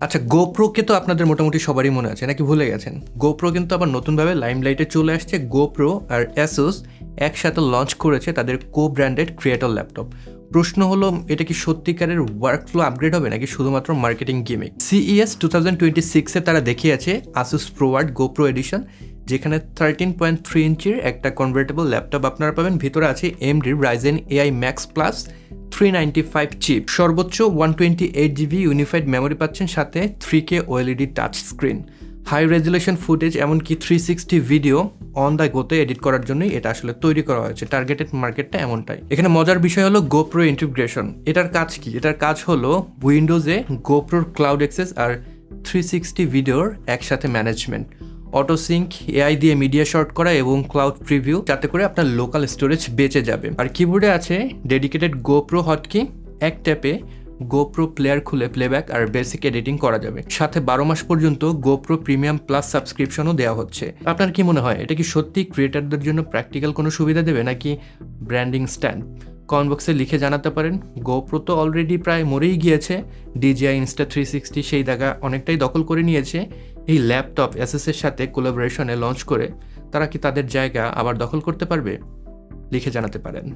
আচ্ছা, গোপ্রোকে তো আপনাদের মোটামুটি সবারই মনে আছে, নাকি ভুলে গেছেন? গোপ্রো কিন্তু আবার নতুনভাবে লাইমলাইটে চলে আসছে। গোপ্রো আর অ্যাসুস একসাথে লঞ্চ করেছে তাদের ব্র্যান্ডেড ক্রিয়েটর ল্যাপটপ। প্রশ্ন হলো, এটা কি সত্যিকারের ওয়ার্ক ফ্লো আপগ্রেড হবে নাকি শুধুমাত্র মার্কেটিং গিমিক? CES 2026-এ তারা দেখিয়েছে আসুস প্রোয়ার্ড গোপ্রো এডিশন, যেখানে 13.3 ইঞ্চির একটা কনভার্টেবল ল্যাপটপ আপনারা পাবেন। ভিতরে আছে AMD Ryzen AI Max Plus 395 chip, সর্বোচ্চ 128GB ইউনিফাইড মেমোরি পাচ্ছেন, সাথে 3K OLED touch screen, high resolution footage, এমনকি 360 ভিডিও অন দ্য গোতে এডিট করার জন্যই এটা আসলে তৈরি করা হয়েছে। টার্গেটেড মার্কেটটা এমনটাই। এখানে মজার বিষয় হলো গোপ্রো ইন্টিগ্রেশন। এটার কাজ কি? এটার কাজ হলো উইন্ডোজে গোপ্রোর ক্লাউড অ্যাক্সেস আর 360 ভিডিওর একসাথে ম্যানেজমেন্ট, অটো সিঙ্ক, এআই দিয়ে মিডিয়া শর্ট করা এবং ক্লাউড প্রিভিউ, যাতে করে আপনার লোকাল স্টোরেজ বেঁচে যাবে। আর কিবোর্ডে আছে ডেডিকেটেড গোপ্রো হটকি, এক ট্যাপে গোপ্রো প্লেয়ার খুলে প্লেব্যাক আর বেসিক এডিটিং করা যাবে। সাথে 12 মাস পর্যন্ত গোপ্রো প্রিমিয়াম প্লাস সাবস্ক্রিপশনও দেওয়া হচ্ছে। আপনার কি মনে হয়, এটা কি সত্যি ক্রিয়েটারদের জন্য প্র্যাকটিক্যাল কোনো সুবিধা দেবে নাকি ব্র্যান্ডিং স্ট্যান্ড? কমেন্ট বক্সে লিখে জানাতে পারেন। গোপ্রো তো অলরেডি প্রায় মরেই গিয়েছে। DJI Insta360 সেই জায়গা অনেকটাই দখল করে নিয়েছে। এই ল্যাপটপ অ্যাসুসের সাথে কোলাবোরেশনে লঞ্চ করে তারা কি তাদের জায়গা আবার দখল করতে পারবে? লিখে জানাতে পারেন।